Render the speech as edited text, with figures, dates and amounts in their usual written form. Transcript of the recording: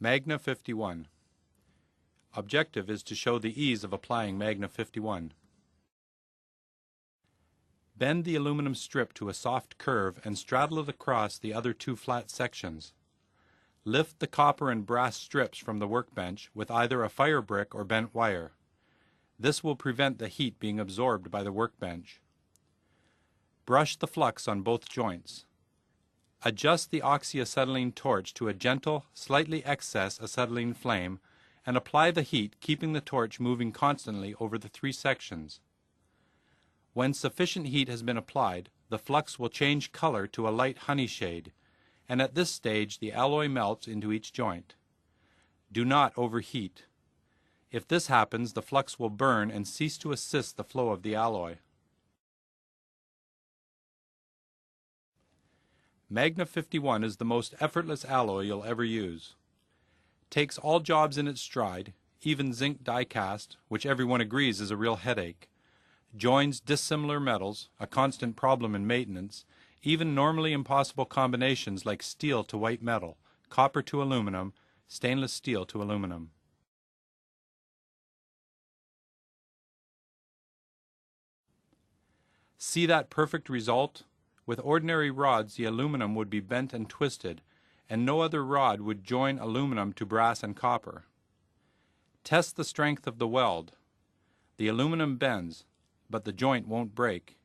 Magna 51. Objective is to show the ease of applying Magna 51. Bend the aluminum strip to a soft curve and straddle it across the other two flat sections. Lift the copper and brass strips from the workbench with either a fire brick or bent wire. This will prevent the heat being absorbed by the workbench. Brush the flux on both joints. Adjust the oxyacetylene torch to a gentle, slightly excess acetylene flame and apply the heat, keeping the torch moving constantly over the three sections. When sufficient heat has been applied, the flux will change color to a light honey shade, and at this stage the alloy melts into each joint. Do not overheat. If this happens, the flux will burn and cease to assist the flow of the alloy. Magna 51 is the most effortless alloy you'll ever use. Takes all jobs in its stride, even zinc die-cast, which everyone agrees is a real headache. Joins dissimilar metals, a constant problem in maintenance, even normally impossible combinations like steel to white metal, copper to aluminum, stainless steel to aluminum. See that perfect result? With ordinary rods, the aluminum would be bent and twisted, and no other rod would join aluminum to brass and copper. Test the strength of the weld. The aluminum bends, but the joint won't break.